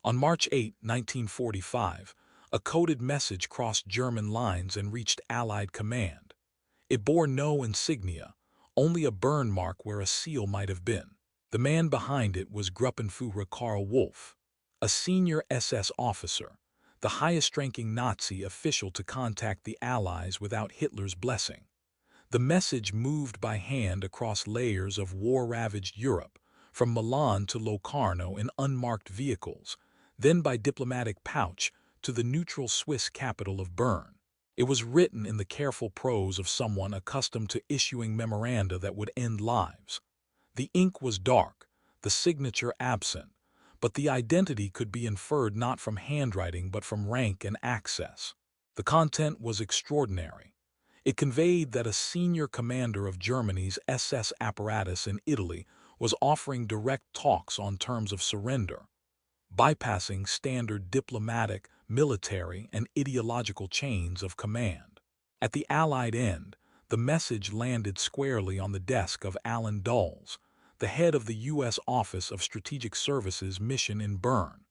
On March 8, 1945, a coded message crossed German lines and reached Allied command. It bore no insignia, only a burn mark where a seal might have been. The man behind it was Gruppenführer Karl Wolff, a senior SS officer, the highest-ranking Nazi official to contact the Allies without Hitler's blessing. The message moved by hand across layers of war-ravaged Europe, from Milan to Locarno in unmarked vehicles, then by diplomatic pouch to the neutral Swiss capital of Bern. It was written in the careful prose of someone accustomed to issuing memoranda that would end lives. The ink was dark, the signature absent, but the identity could be inferred not from handwriting but from rank and access. The content was extraordinary. It conveyed that a senior commander of Germany's SS apparatus in Italy was offering direct talks on terms of surrender, bypassing standard diplomatic, military, and ideological chains of command. At the Allied end, the message landed squarely on the desk of Alan Dulles, the head of the U.S. Office of Strategic Services mission in Bern.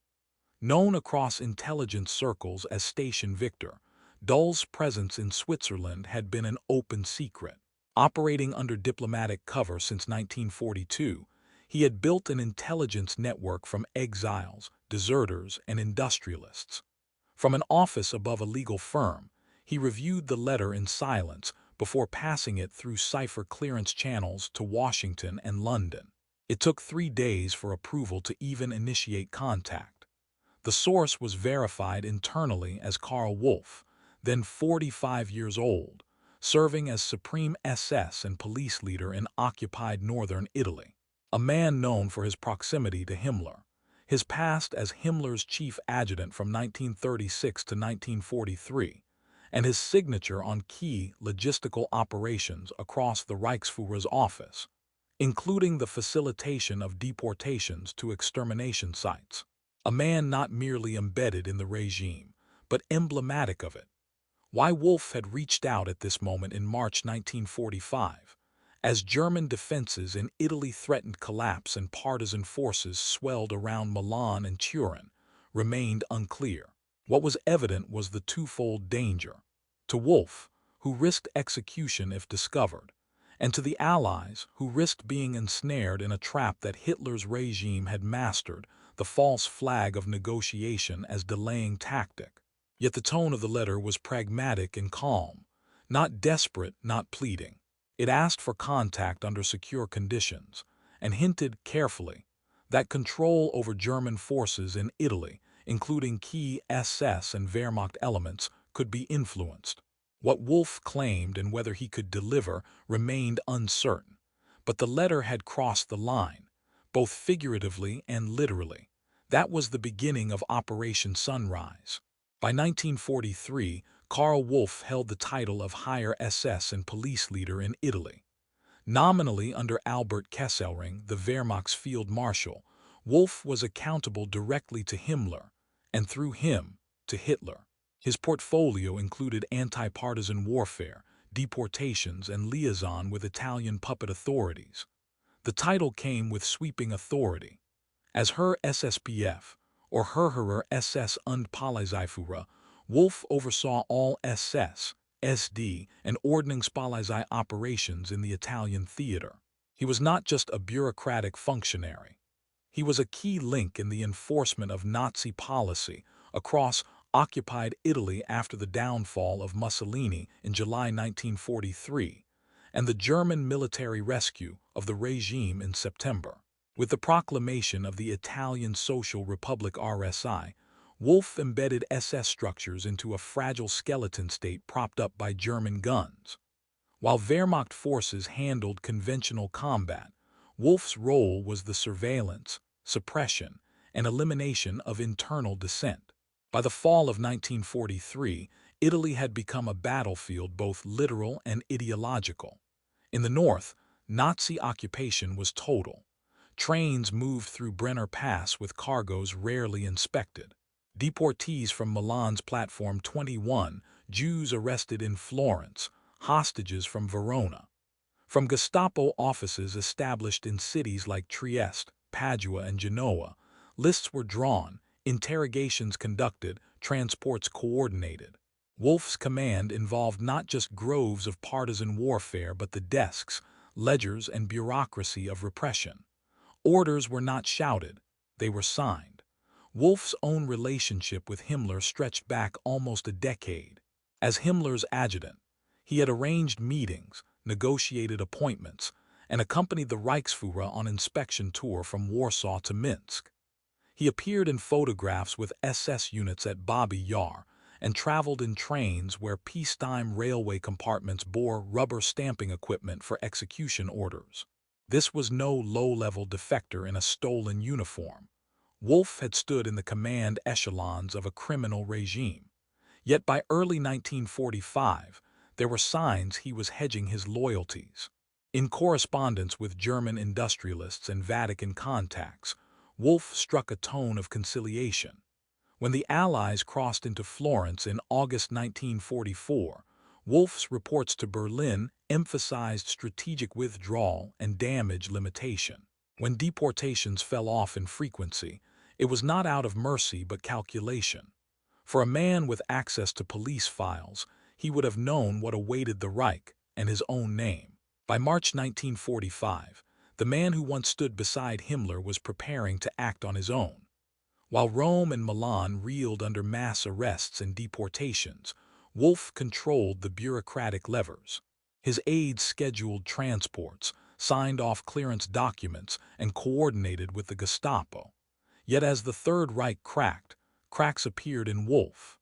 Known across intelligence circles as Station Victor, Dulles' presence in Switzerland had been an open secret. Operating under diplomatic cover since 1942, he had built an intelligence network from exiles, deserters, and industrialists. From an office above a legal firm, he reviewed the letter in silence before passing it through cipher clearance channels to Washington and London. It took 3 days for approval to even initiate contact. The source was verified internally as Karl Wolff, then 45 years old, serving as Supreme SS and police leader in occupied northern Italy. A man known for his proximity to Himmler, his past as Himmler's chief adjutant from 1936 to 1943, and his signature on key logistical operations across the Reichsführer's office, including the facilitation of deportations to extermination sites. A man not merely embedded in the regime, but emblematic of it. Why Wolff had reached out at this moment in March 1945, as German defenses in Italy threatened collapse and partisan forces swelled around Milan and Turin, remained unclear. What was evident was the twofold danger: to Wolff, who risked execution if discovered, and to the Allies, who risked being ensnared in a trap that Hitler's regime had mastered, the false flag of negotiation as delaying tactic. Yet the tone of the letter was pragmatic and calm, not desperate, not pleading. It asked for contact under secure conditions, and hinted carefully that control over German forces in Italy, including key SS and Wehrmacht elements, could be influenced. What Wolff claimed and whether he could deliver remained uncertain, but the letter had crossed the line, both figuratively and literally. That was the beginning of Operation Sunrise. By 1943, Karl Wolff held the title of Higher SS and Police Leader in Italy. Nominally under Albert Kesselring, the Wehrmacht's field marshal, Wolff was accountable directly to Himmler, and through him, to Hitler. His portfolio included anti-partisan warfare, deportations, and liaison with Italian puppet authorities. The title came with sweeping authority. As Herr SSPF, or Herrhörer SS und Polizeiführer, Wolff oversaw all SS, SD, and Ordnungspolizei operations in the Italian theater. He was not just a bureaucratic functionary. He was a key link in the enforcement of Nazi policy across occupied Italy after the downfall of Mussolini in July 1943 and the German military rescue of the regime in September. With the proclamation of the Italian Social Republic RSI, Wolff embedded SS structures into a fragile skeleton state propped up by German guns. While Wehrmacht forces handled conventional combat, Wolff's role was the surveillance, suppression, and elimination of internal dissent. By the fall of 1943, Italy had become a battlefield both literal and ideological. In the north, Nazi occupation was total. Trains moved through Brenner Pass with cargoes rarely inspected. Deportees from Milan's Platform 21, Jews arrested in Florence, hostages from Verona. From Gestapo offices established in cities like Trieste, Padua, and Genoa, lists were drawn, interrogations conducted, transports coordinated. Wolff's command involved not just groves of partisan warfare but the desks, ledgers, and bureaucracy of repression. Orders were not shouted, they were signed. Wolff's own relationship with Himmler stretched back almost a decade. As Himmler's adjutant, he had arranged meetings, negotiated appointments, and accompanied the Reichsführer on inspection tour from Warsaw to Minsk. He appeared in photographs with SS units at Babi Yar and traveled in trains where peacetime railway compartments bore rubber stamping equipment for execution orders. This was no low-level defector in a stolen uniform. Wolff had stood in the command echelons of a criminal regime. Yet by early 1945, there were signs he was hedging his loyalties. In correspondence with German industrialists and Vatican contacts, Wolff struck a tone of conciliation. When the Allies crossed into Florence in August 1944, Wolff's reports to Berlin emphasized strategic withdrawal and damage limitation. When deportations fell off in frequency, it was not out of mercy but calculation. For a man with access to police files, he would have known what awaited the Reich and his own name. By March 1945, the man who once stood beside Himmler was preparing to act on his own. While Rome and Milan reeled under mass arrests and deportations, Wolff controlled the bureaucratic levers. His aides scheduled transports, signed off clearance documents, and coordinated with the Gestapo. Yet as the Third Reich cracked, cracks appeared in Wolff.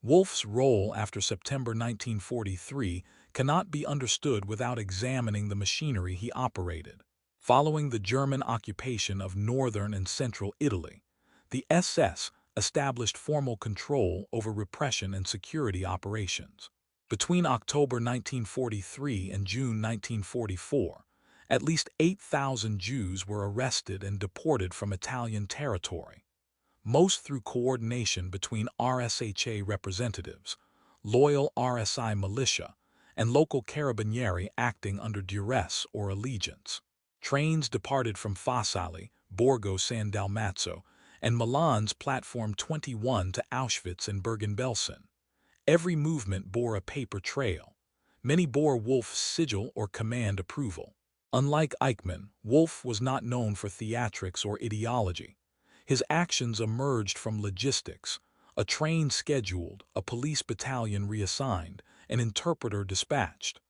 Wolff's role after September 1943 cannot be understood without examining the machinery he operated. Following the German occupation of northern and central Italy, the SS established formal control over repression and security operations. Between October 1943 and June 1944, at least 8,000 Jews were arrested and deported from Italian territory, most through coordination between RSHA representatives, loyal RSI militia, and local carabinieri acting under duress or allegiance. Trains departed from Fassali, Borgo San Dalmazzo, and Milan's Platform 21 to Auschwitz and Bergen-Belsen. Every movement bore a paper trail. Many bore Wolff's sigil or command approval. Unlike Eichmann, Wolff was not known for theatrics or ideology. His actions emerged from logistics: a train scheduled, a police battalion reassigned, an interpreter dispatched.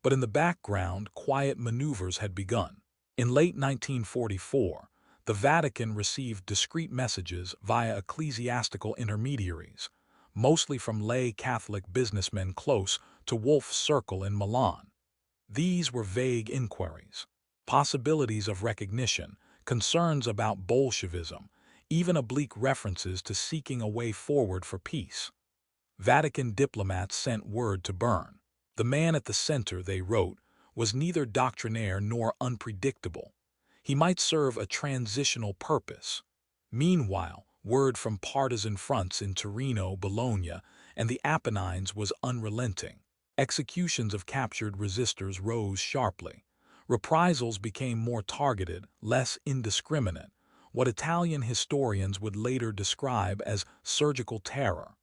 But in the background, quiet maneuvers had begun. In late 1944, the Vatican received discreet messages via ecclesiastical intermediaries, mostly from lay Catholic businessmen close to Wolff's circle in Milan. These were vague inquiries, possibilities of recognition, concerns about Bolshevism, even oblique references to seeking a way forward for peace. Vatican diplomats sent word to Bern. The man at the center, they wrote, was neither doctrinaire nor unpredictable. He might serve a transitional purpose. Meanwhile, word from partisan fronts in Torino, Bologna, and the Apennines was unrelenting. Executions of captured resistors rose sharply. Reprisals became more targeted, less indiscriminate, what Italian historians would later describe as surgical terror.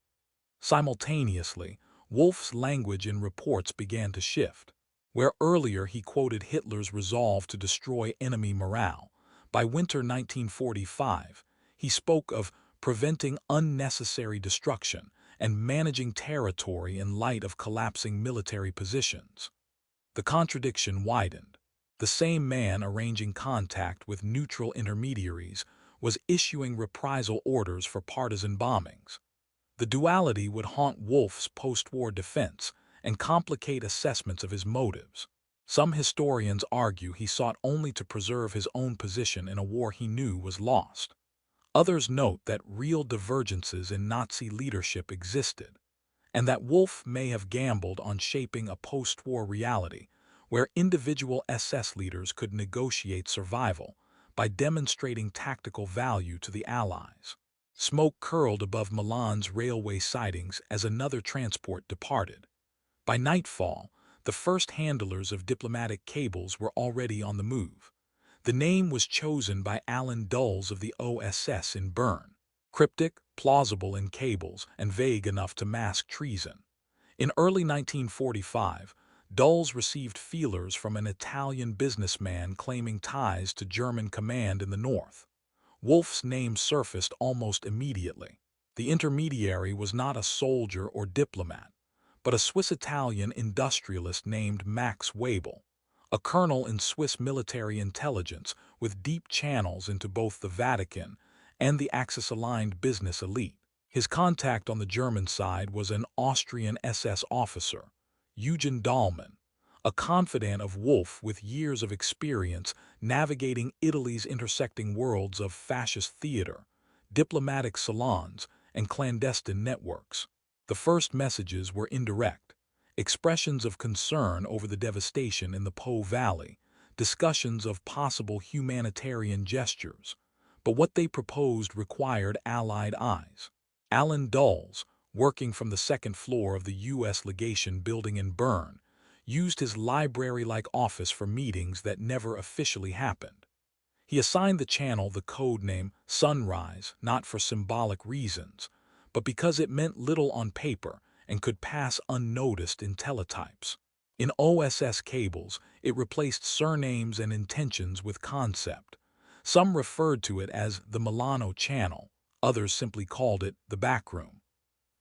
Simultaneously, Wolff's language in reports began to shift. Where earlier he quoted Hitler's resolve to destroy enemy morale, by winter 1945, he spoke of preventing unnecessary destruction and managing territory in light of collapsing military positions. The contradiction widened. The same man arranging contact with neutral intermediaries was issuing reprisal orders for partisan bombings. The duality would haunt Wolff's post-war defense and complicate assessments of his motives. Some historians argue he sought only to preserve his own position in a war he knew was lost. Others note that real divergences in Nazi leadership existed, and that Wolff may have gambled on shaping a post-war reality where individual SS leaders could negotiate survival by demonstrating tactical value to the Allies. Smoke curled above Milan's railway sidings as another transport departed. By nightfall, the first handlers of diplomatic cables were already on the move. The name was chosen by Alan Dulles of the OSS in Bern. cryptic, plausible in cables, and vague enough to mask treason. In early 1945, Dulles received feelers from an Italian businessman claiming ties to German command in the north. Wolff's name surfaced almost immediately. The intermediary was not a soldier or diplomat, but a Swiss-Italian industrialist named Max Webel, a colonel in Swiss military intelligence with deep channels into both the Vatican and the Axis-aligned business elite. His contact on the German side was an Austrian SS officer, Eugen Dahlmann, a confidant of Wolff with years of experience navigating Italy's intersecting worlds of fascist theater, diplomatic salons, and clandestine networks. The first messages were indirect, expressions of concern over the devastation in the Po Valley, discussions of possible humanitarian gestures, but what they proposed required Allied eyes. Alan Dulles, working from the second floor of the U.S. legation building in Bern, used his library-like office for meetings that never officially happened. He assigned the channel the code name Sunrise not for symbolic reasons, but because it meant little on paper and could pass unnoticed in teletypes. In OSS cables, it replaced surnames and intentions with concept. Some referred to it as the Milano Channel, others simply called it the backroom.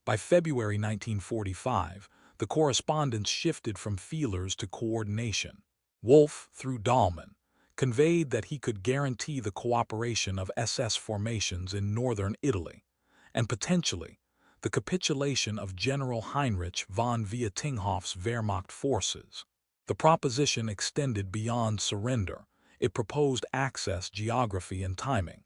By February 1945, the correspondence shifted from feelers to coordination. Wolff, through Dahlmann, conveyed that he could guarantee the cooperation of SS formations in northern Italy, and potentially the capitulation of General Heinrich von Vietinghoff's Wehrmacht forces. The proposition extended beyond surrender. It proposed access, geography, and timing.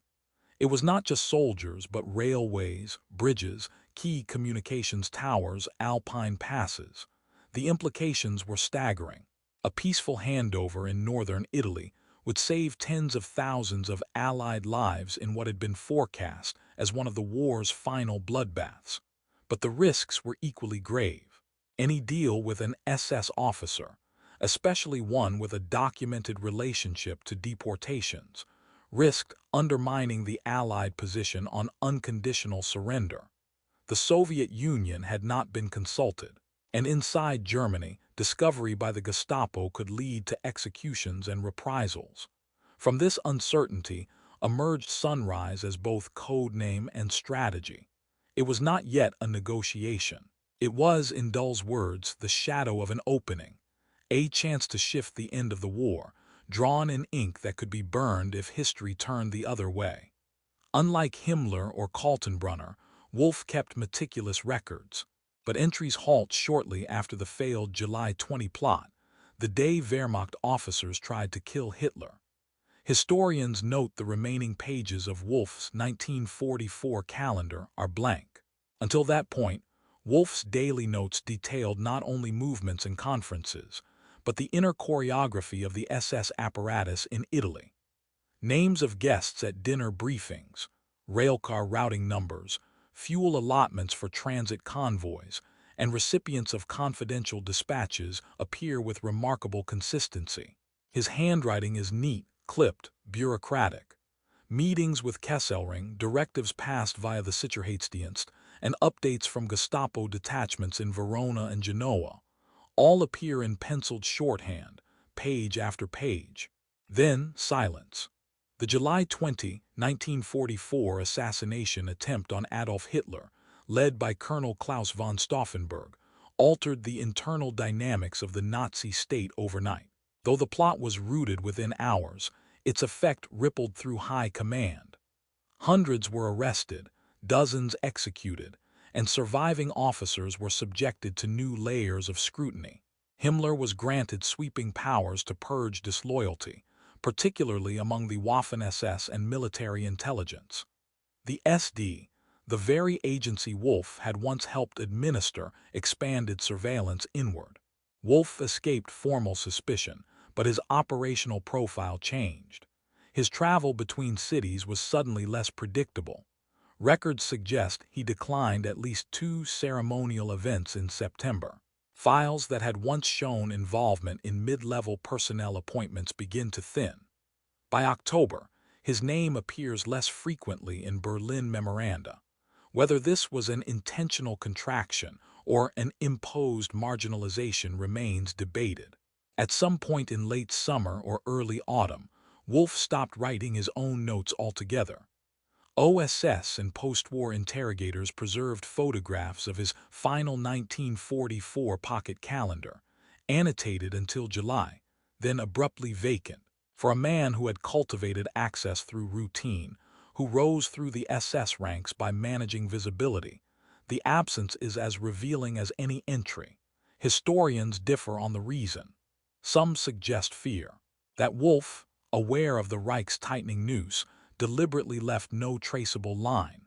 It was not just soldiers, but railways, bridges, key communications towers, alpine passes. The implications were staggering. A peaceful handover in northern Italy would save tens of thousands of Allied lives in what had been forecast as one of the war's final bloodbaths. But the risks were equally grave. Any deal with an SS officer, especially one with a documented relationship to deportations, risked undermining the Allied position on unconditional surrender. The Soviet Union had not been consulted, and inside Germany, discovery by the Gestapo could lead to executions and reprisals. From this uncertainty emerged Sunrise as both code name and strategy. It was not yet a negotiation. It was, in Dulles' words, the shadow of an opening, a chance to shift the end of the war, drawn in ink that could be burned if history turned the other way. Unlike Himmler or Kaltenbrunner, Wolff kept meticulous records, but entries halt shortly after the failed July 20 plot, the day Wehrmacht officers tried to kill Hitler. Historians note the remaining pages of Wolff's 1944 calendar are blank. Until that point, Wolff's daily notes detailed not only movements and conferences, but the inner choreography of the SS apparatus in Italy. Names of guests at dinner briefings, railcar routing numbers, fuel allotments for transit convoys, and recipients of confidential dispatches appear with remarkable consistency. His handwriting is neat, clipped, bureaucratic. Meetings with Kesselring, directives passed via the Sicherheitsdienst, and updates from Gestapo detachments in Verona and Genoa all appear in penciled shorthand, page after page. Then, silence. The July 20, 1944 assassination attempt on Adolf Hitler, led by Colonel Klaus von Stauffenberg, altered the internal dynamics of the Nazi state overnight. Though the plot was rooted within hours, its effect rippled through high command. Hundreds were arrested, dozens executed, and surviving officers were subjected to new layers of scrutiny. Himmler was granted sweeping powers to purge disloyalty, particularly among the Waffen-SS and military intelligence. The SD, the very agency Wolff had once helped administer, expanded surveillance inward. Wolff escaped formal suspicion, but his operational profile changed. His travel between cities was suddenly less predictable. Records suggest he declined at least 2 ceremonial events in September. Files that had once shown involvement in mid-level personnel appointments begin to thin. By October, his name appears less frequently in Berlin memoranda. Whether this was an intentional contraction or an imposed marginalization remains debated. At some point in late summer or early autumn, Wolff stopped writing his own notes altogether. OSS and post-war interrogators preserved photographs of his final 1944 pocket calendar, annotated until July, then abruptly vacant. For a man who had cultivated access through routine, who rose through the SS ranks by managing visibility, the absence is as revealing as any entry. Historians differ on the reason. Some suggest fear. That Wolff, aware of the Reich's tightening noose, deliberately left no traceable line.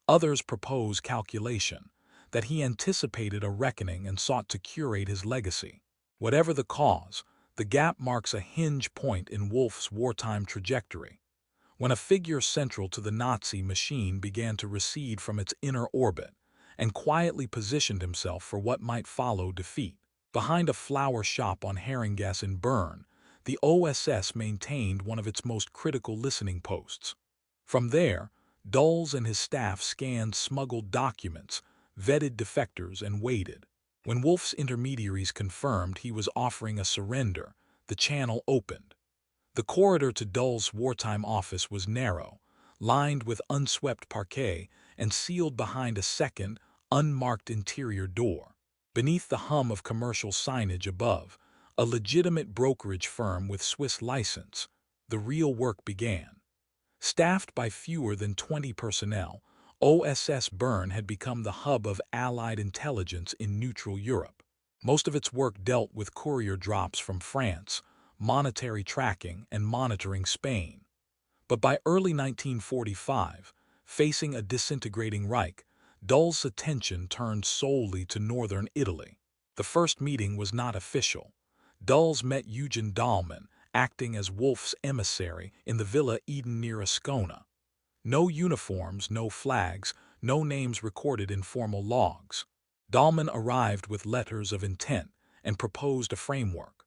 Others propose calculation, that he anticipated a reckoning and sought to curate his legacy. Whatever the cause, the gap marks a hinge point in Wolff's wartime trajectory. When a figure central to the Nazi machine began to recede from its inner orbit and quietly positioned himself for what might follow defeat. Behind a flower shop on Herrengasse in Bern, the OSS maintained one of its most critical listening posts. From there, Dulles and his staff scanned smuggled documents, vetted defectors, and waited. When Wolff's intermediaries confirmed he was offering a surrender, the channel opened. The corridor to Dulles' wartime office was narrow, lined with unswept parquet, and sealed behind a second, unmarked interior door. Beneath the hum of commercial signage above, a legitimate brokerage firm with Swiss license, the real work began. Staffed by fewer than 20 personnel, OSS Bern had become the hub of Allied intelligence in neutral Europe. Most of its work dealt with courier drops from France, monetary tracking, and monitoring Spain. But by early 1945, facing a disintegrating Reich, Dulles' attention turned solely to northern Italy. The first meeting was not official. Dulles met Eugen Dahlmann, acting as Wolff's emissary, in the Villa Eden near Ascona. No uniforms, no flags, no names recorded in formal logs. Dahlmann arrived with letters of intent and proposed a framework.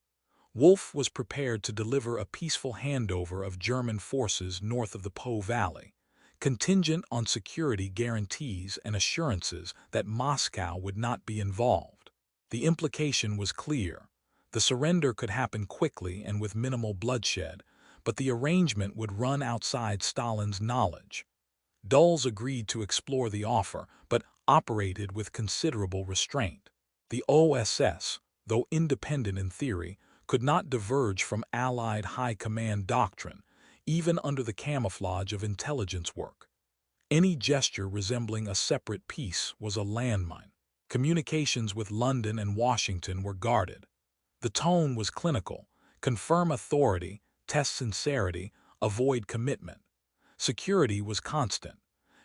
Wolff was prepared to deliver a peaceful handover of German forces north of the Po Valley, contingent on security guarantees and assurances that Moscow would not be involved. The implication was clear. The surrender could happen quickly and with minimal bloodshed, but the arrangement would run outside Stalin's knowledge. Dulles agreed to explore the offer, but operated with considerable restraint. The OSS, though independent in theory, could not diverge from Allied high command doctrine, even under the camouflage of intelligence work. Any gesture resembling a separate peace was a landmine. Communications with London and Washington were guarded. The tone was clinical: confirm authority, test sincerity, avoid commitment. Security was constant.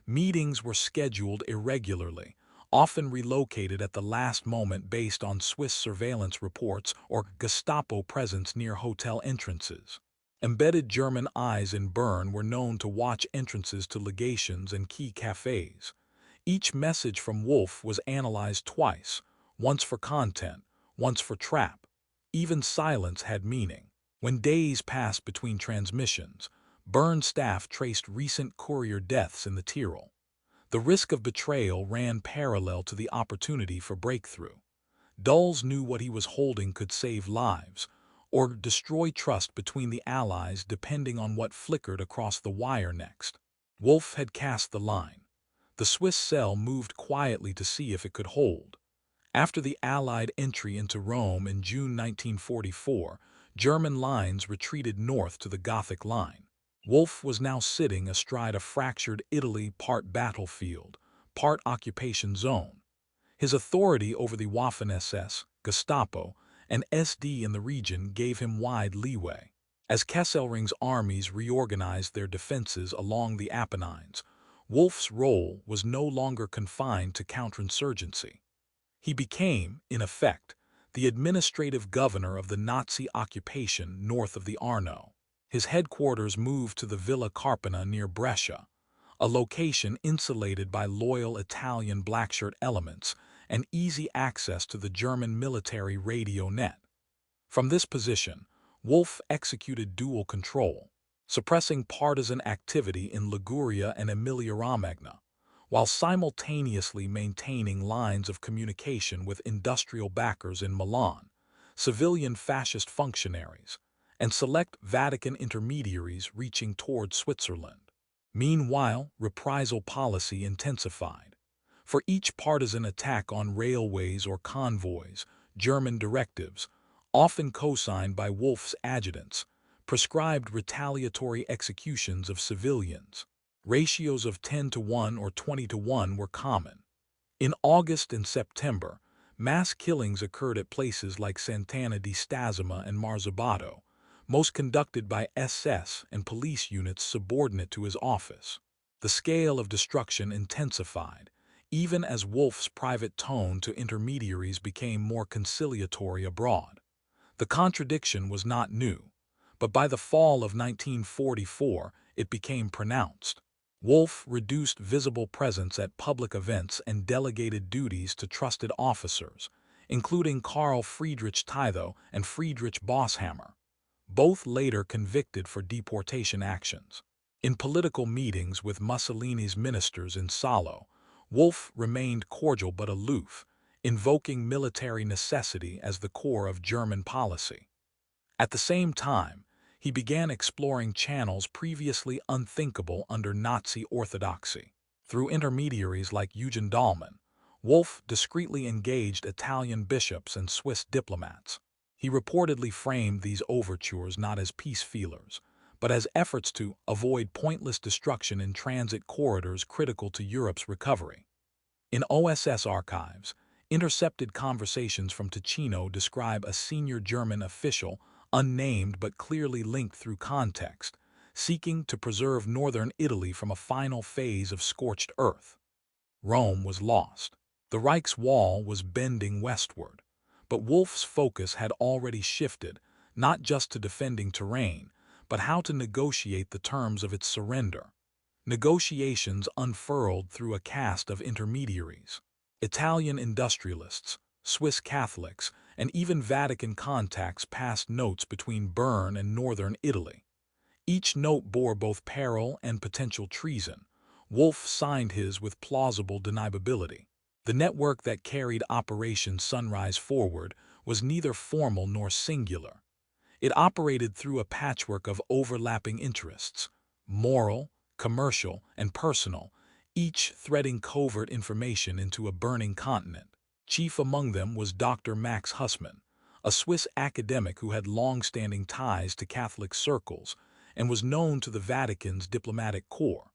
Meetings were scheduled irregularly, often relocated at the last moment based on Swiss surveillance reports or Gestapo presence near hotel entrances. Embedded German eyes in Bern were known to watch entrances to legations and key cafes. Each message from Wolff was analyzed twice, once for content, once for trap. Even silence had meaning. When days passed between transmissions, Bern's staff traced recent courier deaths in the Tyrol. The risk of betrayal ran parallel to the opportunity for breakthrough. Dulles knew what he was holding could save lives, or destroy trust between the Allies depending on what flickered across the wire next. Wolff had cast the line. The Swiss cell moved quietly to see if it could hold. After the Allied entry into Rome in June 1944, German lines retreated north to the Gothic Line. Wolff was now sitting astride a fractured Italy, part battlefield, part occupation zone. His authority over the Waffen-SS, Gestapo, and SD in the region gave him wide leeway. As Kesselring's armies reorganized their defenses along the Apennines, Wolff's role was no longer confined to counterinsurgency. He became, in effect, the administrative governor of the Nazi occupation north of the Arno. His headquarters moved to the Villa Carpena near Brescia, a location insulated by loyal Italian blackshirt elements and easy access to the German military radio net. From this position, Wolff executed dual control. suppressing partisan activity in Liguria and Emilia-Romagna, while simultaneously maintaining lines of communication with industrial backers in Milan, civilian fascist functionaries, and select Vatican intermediaries reaching toward Switzerland. Meanwhile, reprisal policy intensified. For each partisan attack on railways or convoys, German directives, often co-signed by Wolff's adjutants, prescribed retaliatory executions of civilians. Ratios of 10-1 or 20-1 were common. In August and September, mass killings occurred at places like Sant'Anna di Stazzema and Marzabato, most conducted by SS and police units subordinate to his office. The scale of destruction intensified, even as Wolff's private tone to intermediaries became more conciliatory abroad. The contradiction was not new, but by the fall of 1944 it became pronounced. Wolff reduced visible presence at public events and delegated duties to trusted officers, including Karl Friedrich Titho and Friedrich Bosshammer, both later convicted for deportation actions. In political meetings with Mussolini's ministers in Salo, Wolff remained cordial but aloof, invoking military necessity as the core of German policy. At the same time, he began exploring channels previously unthinkable under Nazi orthodoxy. Through intermediaries like Eugen Dahlmann, Wolff discreetly engaged Italian bishops and Swiss diplomats. He reportedly framed these overtures not as peace feelers, but as efforts to avoid pointless destruction in transit corridors critical to Europe's recovery. In OSS archives, intercepted conversations from Ticino describe a senior German official, unnamed but clearly linked through context, seeking to preserve northern Italy from a final phase of scorched earth. Rome was lost. The Reich's wall was bending westward, but Wolff's focus had already shifted, not just to defending terrain, but how to negotiate the terms of its surrender. Negotiations unfurled through a cast of intermediaries. Italian industrialists, Swiss Catholics, and even Vatican contacts passed notes between Bern and northern Italy. Each note bore both peril and potential treason. Wolff signed his with plausible deniability. The network that carried Operation Sunrise forward was neither formal nor singular. It operated through a patchwork of overlapping interests, moral, commercial, and personal, each threading covert information into a burning continent. Chief among them was Dr. Max Hussmann, a Swiss academic who had long-standing ties to Catholic circles and was known to the Vatican's diplomatic corps.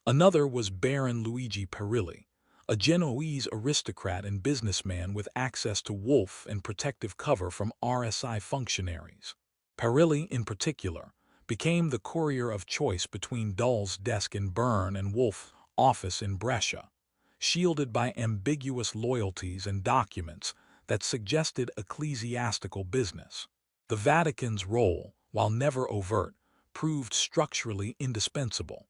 Another was Baron Luigi Perilli, a Genoese aristocrat and businessman with access to Wolff and protective cover from RSI functionaries. Perilli, in particular, became the courier of choice between Dahl's desk in Bern and Wolff's office in Brescia, shielded by ambiguous loyalties and documents that suggested ecclesiastical business. The Vatican's role, while never overt, proved structurally indispensable.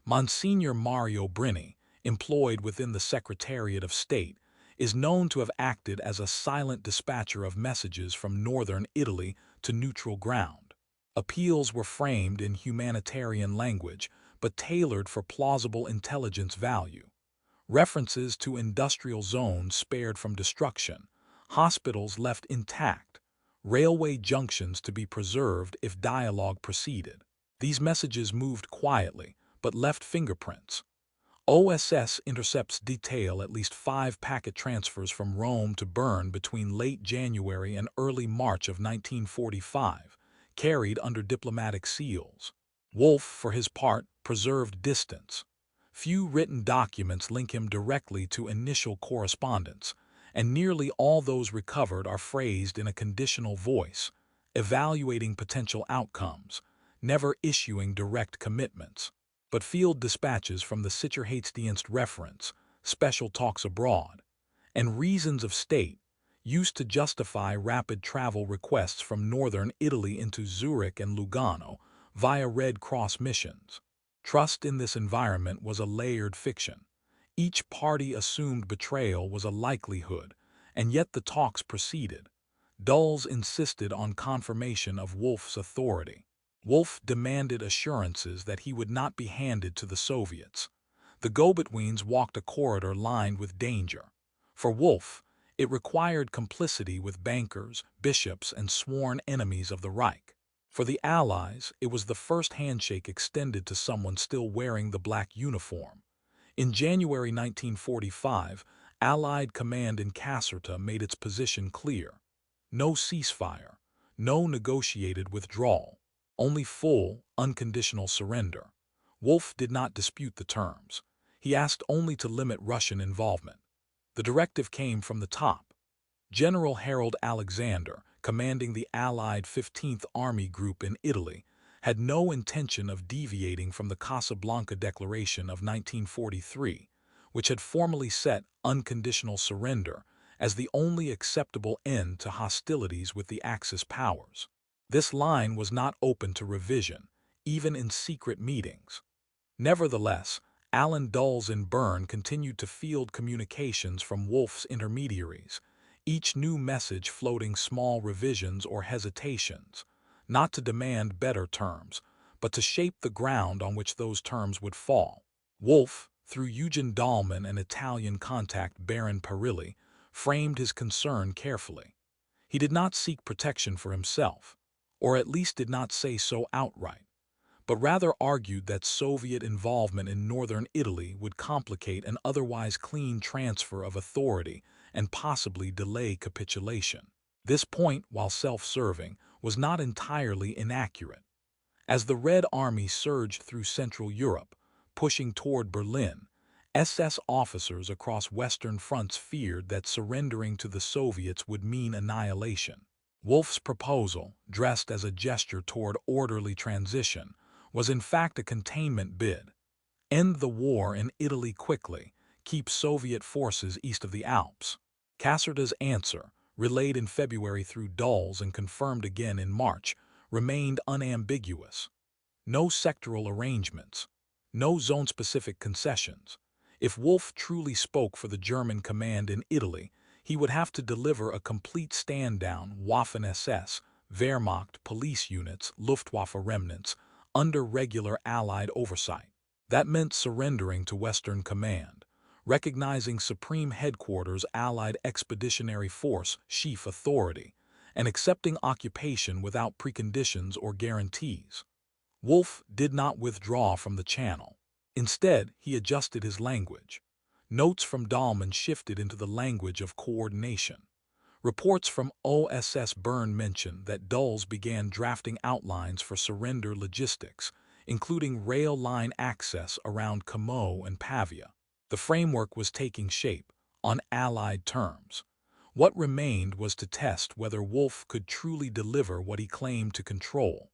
Monsignor Mario Brini, employed within the Secretariat of State, is known to have acted as a silent dispatcher of messages from northern Italy to neutral ground. Appeals were framed in humanitarian language, but tailored for plausible intelligence value. References to industrial zones spared from destruction, hospitals left intact, railway junctions to be preserved if dialogue proceeded. These messages moved quietly, but left fingerprints. OSS intercepts detail at least 5 packet transfers from Rome to Bern between late January and early March of 1945, carried under diplomatic seals. Wolff, for his part, preserved distance. Few written documents link him directly to initial correspondence, and nearly all those recovered are phrased in a conditional voice, evaluating potential outcomes, never issuing direct commitments. But field dispatches from the Sicherheitsdienst reference, special talks abroad, and reasons of state used to justify rapid travel requests from northern Italy into Zurich and Lugano via Red Cross missions. Trust in this environment was a layered fiction. Each party assumed betrayal was a likelihood, and yet the talks proceeded. Dulles insisted on confirmation of Wolff's authority. Wolff demanded assurances that he would not be handed to the Soviets. The go-betweens walked a corridor lined with danger. For Wolff, it required complicity with bankers, bishops, and sworn enemies of the Reich. For the Allies, it was the first handshake extended to someone still wearing the black uniform. In January 1945, Allied command in Caserta made its position clear. No ceasefire, no negotiated withdrawal, only full, unconditional surrender. Wolff did not dispute the terms. He asked only to limit Russian involvement. The directive came from the top. General Harold Alexander, commanding the Allied 15th Army Group in Italy, had no intention of deviating from the Casablanca Declaration of 1943, which had formally set unconditional surrender as the only acceptable end to hostilities with the Axis powers. This line was not open to revision, even in secret meetings. Nevertheless, Allen Dulles in Bern continued to field communications from Wolff's intermediaries, each new message floating small revisions or hesitations, not to demand better terms, but to shape the ground on which those terms would fall. Wolff, through Eugen Dahlmann and Italian contact Baron Perilli, framed his concern carefully. He did not seek protection for himself, or at least did not say so outright, but rather argued that Soviet involvement in northern Italy would complicate an otherwise clean transfer of authority and possibly delay capitulation. This point, while self-serving, was not entirely inaccurate. As the Red Army surged through Central Europe, pushing toward Berlin, SS officers across Western fronts feared that surrendering to the Soviets would mean annihilation. Wolff's proposal, dressed as a gesture toward orderly transition, was in fact a containment bid. End the war in Italy quickly, keep Soviet forces east of the Alps. Caserta's answer, relayed in February through Dulles and confirmed again in March, remained unambiguous. No sectoral arrangements, no zone-specific concessions. If Wolff truly spoke for the German command in Italy, he would have to deliver a complete stand-down Waffen-SS, Wehrmacht police units, Luftwaffe remnants, under regular Allied oversight. That meant surrendering to Western command, recognizing Supreme Headquarters Allied Expeditionary Force chief authority, and accepting occupation without preconditions or guarantees. Wolff did not withdraw from the Channel. Instead, he adjusted his language. Notes from Dahlmann shifted into the language of coordination. Reports from OSS Bern mention that Dulles began drafting outlines for surrender logistics, including rail line access around Como and Pavia. The framework was taking shape, on Allied terms. What remained was to test whether Wolff could truly deliver what he claimed to control: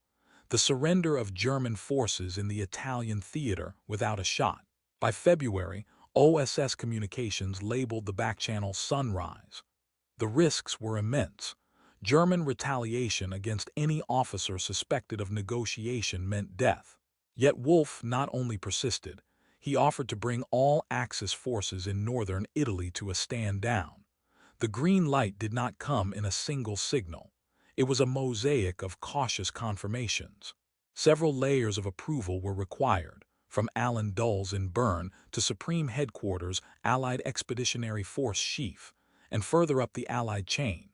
the surrender of German forces in the Italian theater without a shot. By February, OSS communications labeled the backchannel Sunrise. The risks were immense. German retaliation against any officer suspected of negotiation meant death. Yet Wolff not only persisted, he offered to bring all Axis forces in northern Italy to a stand-down. The green light did not come in a single signal. It was a mosaic of cautious confirmations. Several layers of approval were required, from Allen Dulles in Bern to Supreme Headquarters Allied Expeditionary Force chief, and further up the Allied chain.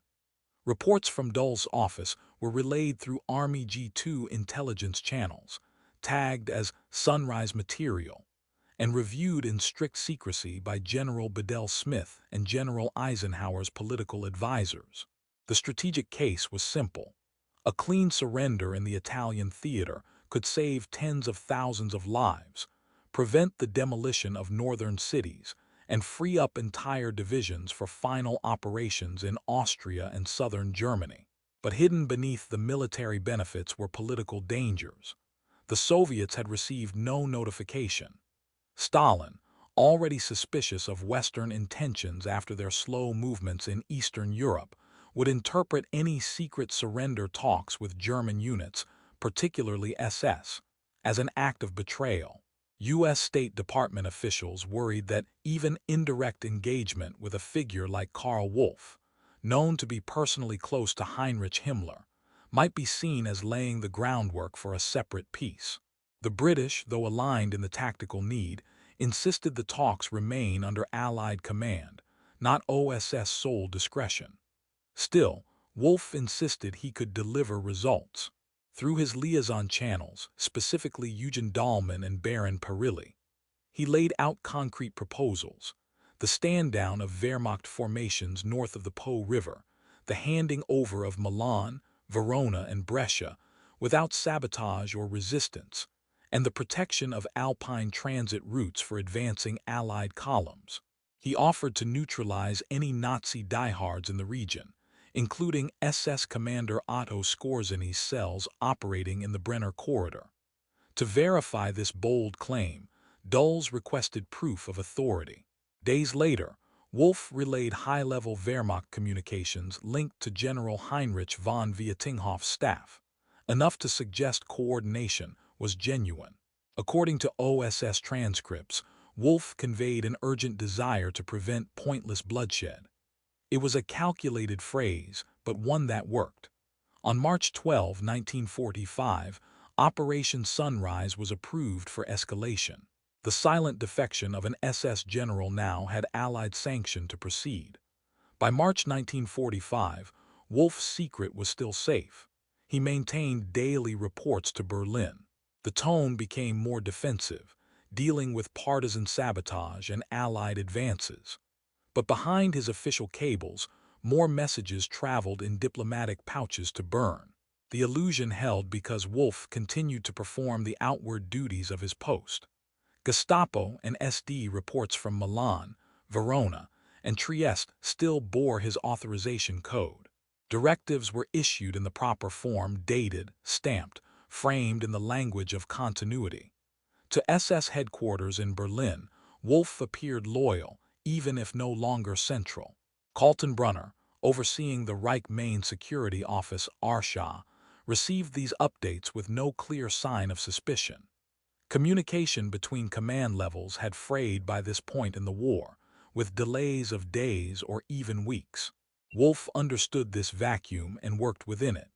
Reports from Dulles' office were relayed through Army G2 intelligence channels, tagged as Sunrise material, and reviewed in strict secrecy by General Bedell Smith and General Eisenhower's political advisors. The strategic case was simple. A clean surrender in the Italian theater could save tens of thousands of lives, prevent the demolition of northern cities, and free up entire divisions for final operations in Austria and southern Germany. But hidden beneath the military benefits were political dangers. The Soviets had received no notification. Stalin, already suspicious of Western intentions after their slow movements in Eastern Europe, would interpret any secret surrender talks with German units, particularly SS, as an act of betrayal. U.S. State Department officials worried that even indirect engagement with a figure like Karl Wolff, known to be personally close to Heinrich Himmler, might be seen as laying the groundwork for a separate peace. The British, though aligned in the tactical need, insisted the talks remain under Allied command, not OSS sole discretion. Still, Wolff insisted he could deliver results. Through his liaison channels, specifically Eugen Dahlmann and Baron Perilli, he laid out concrete proposals: the stand-down of Wehrmacht formations north of the Po River, the handing over of Milan, Verona, and Brescia without sabotage or resistance, and the protection of Alpine transit routes for advancing Allied columns. He offered to neutralize any Nazi diehards in the region, including SS Commander Otto Skorzeny's cells operating in the Brenner Corridor. To verify this bold claim, Dulles requested proof of authority. Days later, Wolff relayed high-level Wehrmacht communications linked to General Heinrich von Vietinghoff's staff, enough to suggest coordination was genuine. According to OSS transcripts, Wolff conveyed an urgent desire to prevent pointless bloodshed. It was a calculated phrase, but one that worked. On March 12, 1945, Operation Sunrise was approved for escalation. The silent defection of an SS general now had Allied sanction to proceed. By March 1945, Wolff's secret was still safe. He maintained daily reports to Berlin. The tone became more defensive, dealing with partisan sabotage and Allied advances. But behind his official cables, more messages traveled in diplomatic pouches to Bern. The illusion held because Wolff continued to perform the outward duties of his post. Gestapo and SD reports from Milan, Verona, and Trieste still bore his authorization code. Directives were issued in the proper form, dated, stamped, framed in the language of continuity. To SS headquarters in Berlin, Wolff appeared loyal, even if no longer central. Kaltenbrunner, overseeing the Reich Main Security Office Arschau, received these updates with no clear sign of suspicion. Communication between command levels had frayed by this point in the war, with delays of days or even weeks. Wolff understood this vacuum and worked within it.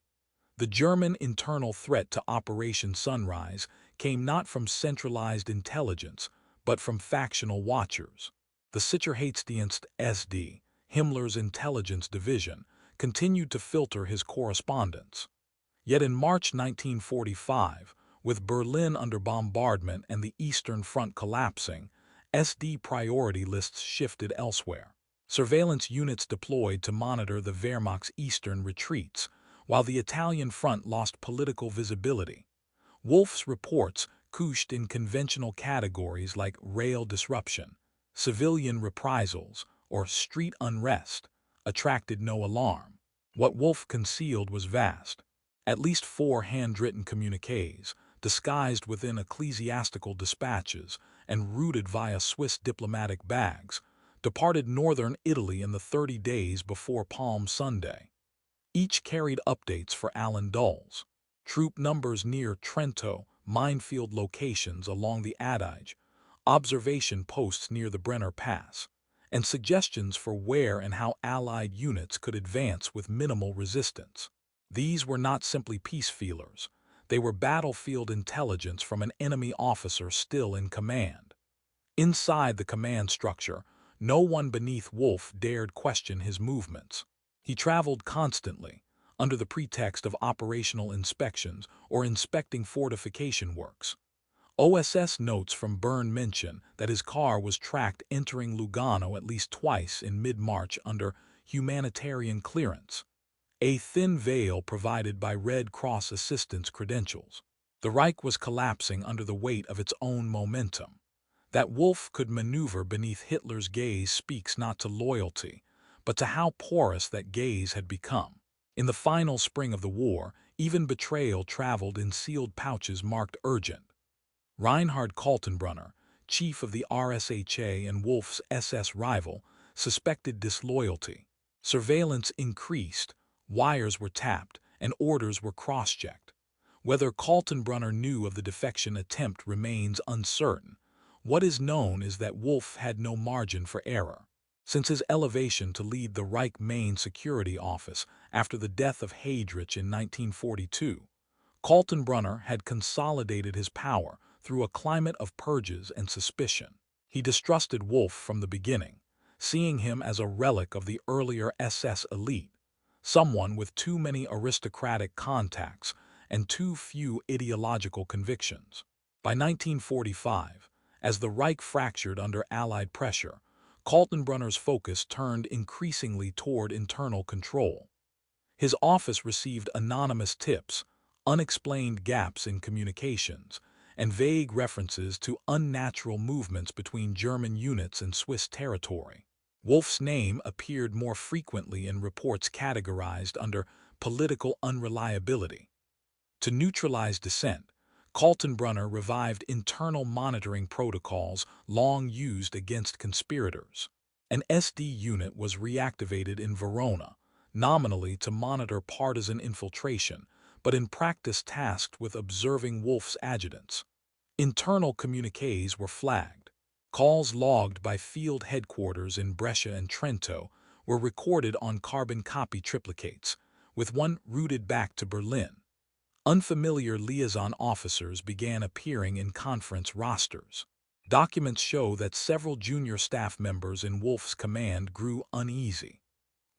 The German internal threat to Operation Sunrise came not from centralized intelligence, but from factional watchers. The Sicherheitsdienst SD, Himmler's intelligence division, continued to filter his correspondence. Yet in March 1945, with Berlin under bombardment and the Eastern Front collapsing, SD priority lists shifted elsewhere. Surveillance units deployed to monitor the Wehrmacht's eastern retreats, while the Italian front lost political visibility. Wolff's reports, couched in conventional categories like rail disruption, civilian reprisals, or street unrest, attracted no alarm. What Wolff concealed was vast. At least 4 handwritten communiques, disguised within ecclesiastical dispatches and routed via Swiss diplomatic bags, departed northern Italy in the 30 days before Palm Sunday. Each carried updates for Alan Dulles: troop numbers near Trento, minefield locations along the Adige, observation posts near the Brenner Pass, and suggestions for where and how Allied units could advance with minimal resistance. These were not simply peace feelers. They were battlefield intelligence from an enemy officer still in command. Inside the command structure, no one beneath Wolff dared question his movements. He traveled constantly, under the pretext of operational inspections or inspecting fortification works. OSS notes from Bern mention that his car was tracked entering Lugano at least twice in mid-March under humanitarian clearance, a thin veil provided by Red Cross assistance credentials. The Reich was collapsing under the weight of its own momentum. That Wolff could maneuver beneath Hitler's gaze speaks not to loyalty, but to how porous that gaze had become. In the final spring of the war, even betrayal traveled in sealed pouches marked urgent. Reinhard Kaltenbrunner, chief of the RSHA and Wolff's SS rival, suspected disloyalty. Surveillance increased, wires were tapped, and orders were cross-checked. Whether Kaltenbrunner knew of the defection attempt remains uncertain. What is known is that Wolff had no margin for error. Since his elevation to lead the Reich Main Security Office after the death of Heydrich in 1942, Kaltenbrunner had consolidated his power through a climate of purges and suspicion. He distrusted Wolff from the beginning, seeing him as a relic of the earlier SS elite, someone with too many aristocratic contacts and too few ideological convictions. By 1945, as the Reich fractured under Allied pressure, Kaltenbrunner's focus turned increasingly toward internal control. His office received anonymous tips, unexplained gaps in communications, and vague references to unnatural movements between German units and Swiss territory. Wolff's name appeared more frequently in reports categorized under political unreliability. To neutralize dissent, Kaltenbrunner revived internal monitoring protocols long used against conspirators. An SD unit was reactivated in Verona, nominally to monitor partisan infiltration, but in practice tasked with observing Wolff's adjutants. Internal communiques were flagged. Calls logged by field headquarters in Brescia and Trento were recorded on carbon copy triplicates, with one routed back to Berlin. Unfamiliar liaison officers began appearing in conference rosters. Documents show that several junior staff members in Wolff's command grew uneasy.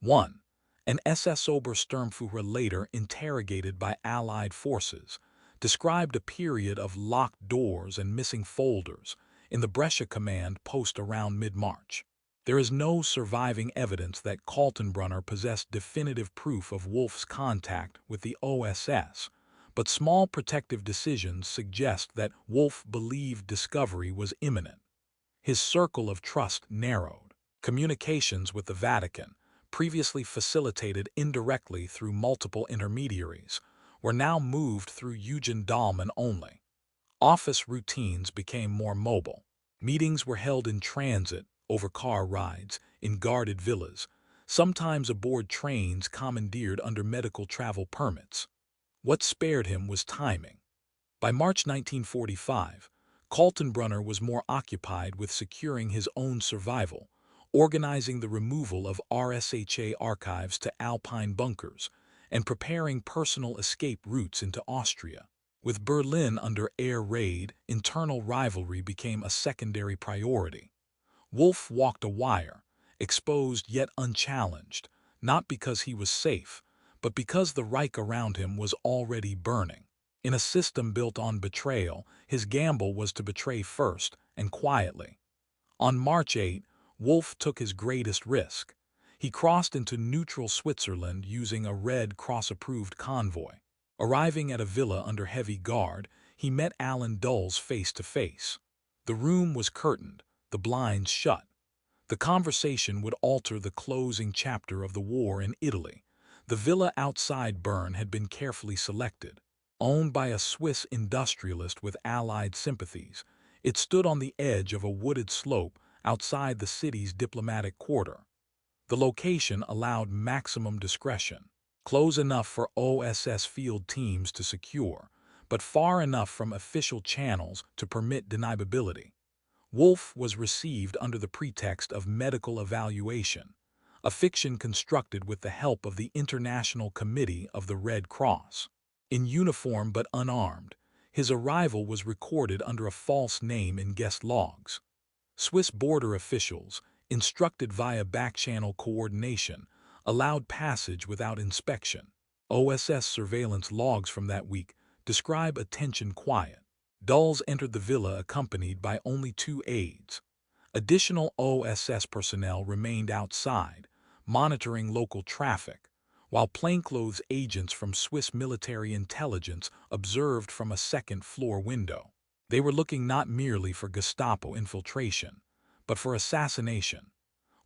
1. An SS Obersturmführer, later interrogated by Allied forces, described a period of locked doors and missing folders in the Brescia command post around mid-March. There is no surviving evidence that Kaltenbrunner possessed definitive proof of Wolff's contact with the OSS, but small protective decisions suggest that Wolff believed discovery was imminent. His circle of trust narrowed. Communications with the Vatican, previously facilitated indirectly through multiple intermediaries, were now moved through Eugen Dahlmann only. Office routines became more mobile. Meetings were held in transit, over car rides, in guarded villas, sometimes aboard trains commandeered under medical travel permits. What spared him was timing. By March 1945, Kaltenbrunner was more occupied with securing his own survival, organizing the removal of RSHA archives to Alpine bunkers, and preparing personal escape routes into Austria. With Berlin under air raid, internal rivalry became a secondary priority. Wolff walked a wire, exposed yet unchallenged, not because he was safe, but because the Reich around him was already burning. In a system built on betrayal, his gamble was to betray first and quietly. On March 8, Wolff took his greatest risk. He crossed into neutral Switzerland using a Red Cross-approved convoy. Arriving at a villa under heavy guard, he met Alan Dulles face to face. The room was curtained, the blinds shut. The conversation would alter the closing chapter of the war in Italy. The villa outside Bern had been carefully selected. Owned by a Swiss industrialist with Allied sympathies, it stood on the edge of a wooded slope outside the city's diplomatic quarter. The location allowed maximum discretion, close enough for OSS field teams to secure, but far enough from official channels to permit deniability. Wolff was received under the pretext of medical evaluation, a fiction constructed with the help of the International Committee of the Red Cross. In uniform but unarmed, his arrival was recorded under a false name in guest logs. Swiss border officials, instructed via back-channel coordination, allowed passage without inspection. OSS surveillance logs from that week describe attention quiet. Dulles entered the villa accompanied by only 2 aides. Additional OSS personnel remained outside, monitoring local traffic, while plainclothes agents from Swiss military intelligence observed from a second-floor window. They were looking not merely for Gestapo infiltration, but for assassination.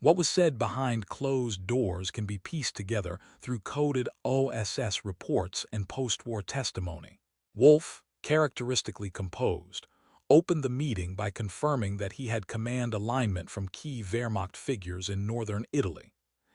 What was said behind closed doors can be pieced together through coded OSS reports and post-war testimony. Wolff, characteristically composed, opened the meeting by confirming that he had command alignment from key Wehrmacht figures in northern Italy,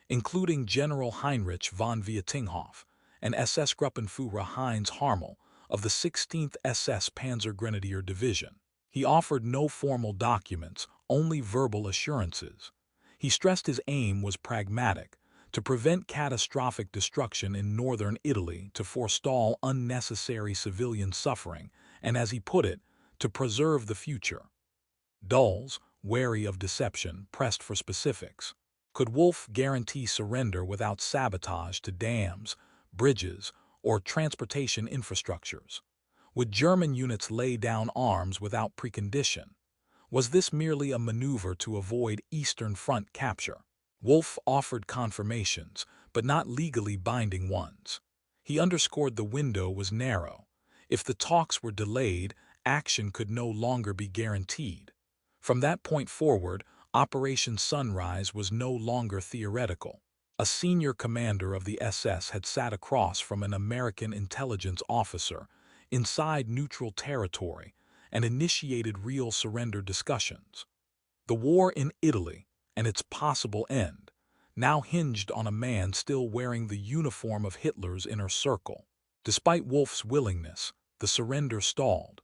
including General Heinrich von Vietinghoff and SS-Gruppenführer Heinz Harmel of the 16th SS Panzergrenadier Division. He offered no formal documents, only verbal assurances. He stressed his aim was pragmatic, to prevent catastrophic destruction in northern Italy, to forestall unnecessary civilian suffering, and, as he put it, to preserve the future. Dulles, wary of deception, pressed for specifics. Could Wolff guarantee surrender without sabotage to dams, bridges, or transportation infrastructures? Would German units lay down arms without precondition? Was this merely a maneuver to avoid Eastern Front capture? Wolff offered confirmations, but not legally binding ones. He underscored the window was narrow. If the talks were delayed, action could no longer be guaranteed. From that point forward, Operation Sunrise was no longer theoretical. A senior commander of the SS had sat across from an American intelligence officer inside neutral territory and initiated real surrender discussions. The war in Italy, and its possible end, now hinged on a man still wearing the uniform of Hitler's inner circle. Despite Wolff's willingness, the surrender stalled.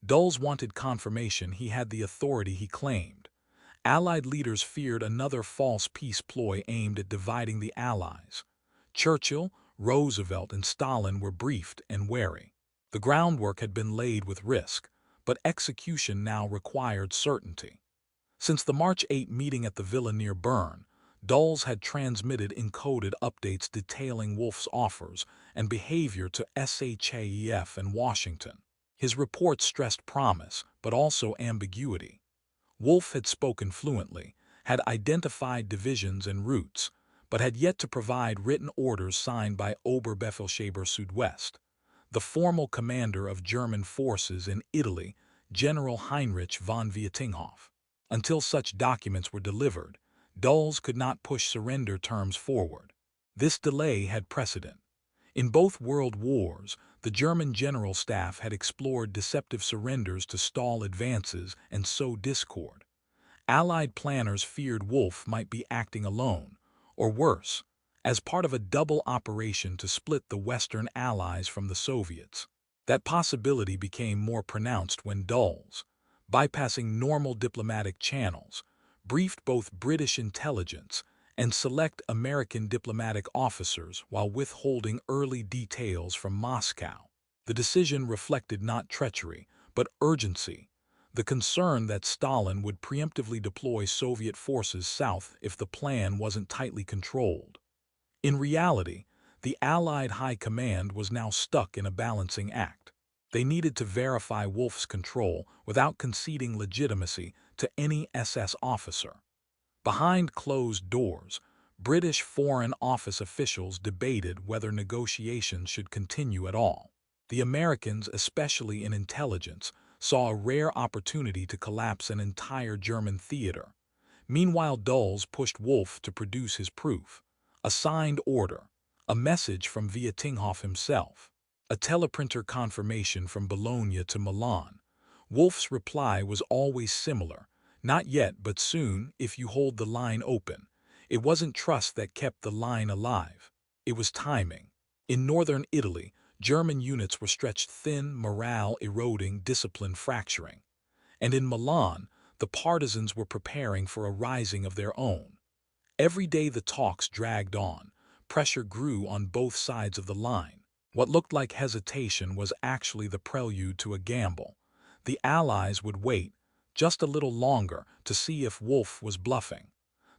Dulles wanted confirmation he had the authority he claimed. Allied leaders feared another false peace ploy aimed at dividing the Allies. Churchill, Roosevelt, and Stalin were briefed and wary. The groundwork had been laid with risk, but execution now required certainty. Since the March 8 meeting at the villa near Bern, Dulles had transmitted encoded updates detailing Wolff's offers and behavior to SHAEF and Washington. His reports stressed promise, but also ambiguity. Wolff had spoken fluently, had identified divisions and routes, but had yet to provide written orders signed by Oberbefehlshaber Südwest, the formal commander of German forces in Italy, General Heinrich von Vietinghoff. Until such documents were delivered, Dulles could not push surrender terms forward. This delay had precedent. In both world wars, the German general staff had explored deceptive surrenders to stall advances and sow discord. Allied planners feared Wolff might be acting alone, or worse, as part of a double operation to split the Western Allies from the Soviets. That possibility became more pronounced when Dulles, bypassing normal diplomatic channels, briefed both British intelligence and select American diplomatic officers while withholding early details from Moscow. The decision reflected not treachery, but urgency, the concern that Stalin would preemptively deploy Soviet forces south if the plan wasn't tightly controlled. In reality, the Allied High Command was now stuck in a balancing act. They needed to verify Wolff's control without conceding legitimacy to any SS officer. Behind closed doors, British Foreign Office officials debated whether negotiations should continue at all. The Americans, especially in intelligence, saw a rare opportunity to collapse an entire German theater. Meanwhile, Dulles pushed Wolff to produce his proof: a signed order, a message from Vietinghoff himself, a teleprinter confirmation from Bologna to Milan. Wolff's reply was always similar: not yet, but soon, if you hold the line open. It wasn't trust that kept the line alive. It was timing. In northern Italy, German units were stretched thin, morale eroding, discipline fracturing. And in Milan, the partisans were preparing for a rising of their own. Every day the talks dragged on. Pressure grew on both sides of the line. What looked like hesitation was actually the prelude to a gamble. The Allies would wait just a little longer to see if Wolff was bluffing.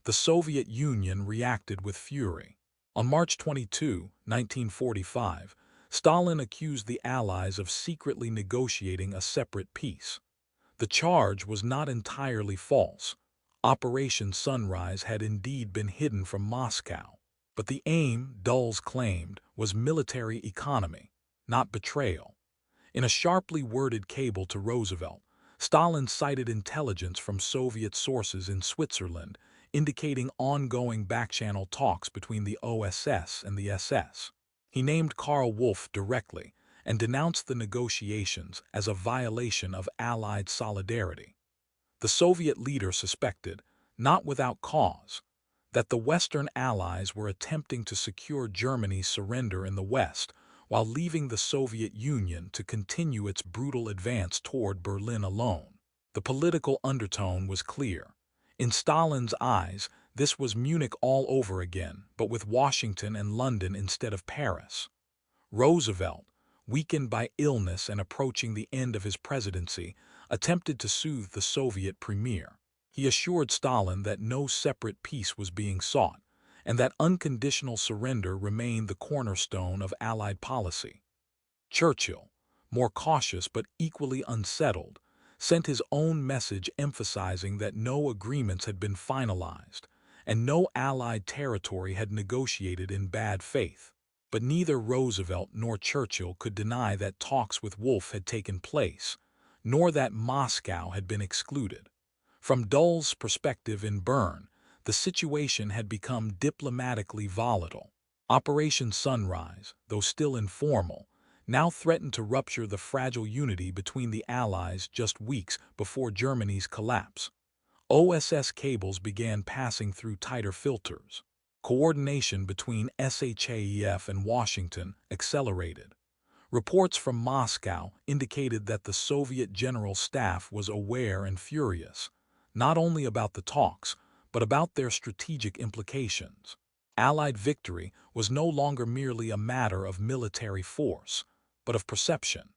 The Soviet Union reacted with fury. On March 22, 1945, Stalin accused the Allies of secretly negotiating a separate peace. The charge was not entirely false. Operation Sunrise had indeed been hidden from Moscow. But the aim, Dulles claimed, was military economy, not betrayal. In a sharply worded cable to Roosevelt, Stalin cited intelligence from Soviet sources in Switzerland, indicating ongoing back-channel talks between the OSS and the SS. He named Karl Wolff directly and denounced the negotiations as a violation of Allied solidarity. The Soviet leader suspected, not without cause, that the Western Allies were attempting to secure Germany's surrender in the West while leaving the Soviet Union to continue its brutal advance toward Berlin alone. The political undertone was clear. In Stalin's eyes, This was Munich all over again, but with Washington and London instead of Paris. Roosevelt, weakened by illness and approaching the end of his presidency, attempted to soothe the Soviet premier. He assured Stalin that no separate peace was being sought, and that unconditional surrender remained the cornerstone of Allied policy. Churchill, more cautious but equally unsettled, sent his own message emphasizing that no agreements had been finalized, and no Allied territory had negotiated in bad faith. But neither Roosevelt nor Churchill could deny that talks with Wolff had taken place, nor that Moscow had been excluded. From Dulles' perspective in Bern, the situation had become diplomatically volatile. Operation Sunrise, though still informal, now threatened to rupture the fragile unity between the Allies just weeks before Germany's collapse. OSS cables began passing through tighter filters. Coordination between SHAEF and Washington accelerated. Reports from Moscow indicated that the Soviet General Staff was aware and furious, not only about the talks, but about their strategic implications. Allied victory was no longer merely a matter of military force, but of perception.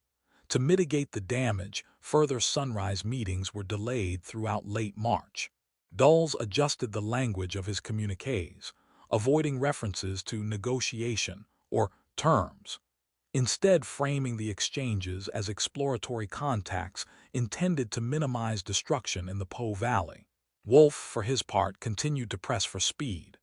To mitigate the damage, further Sunrise meetings were delayed throughout late March. Dulles adjusted the language of his communiques, avoiding references to negotiation or terms, instead framing the exchanges as exploratory contacts intended to minimize destruction in the Po Valley. Wolff, for his part, continued to press for speed.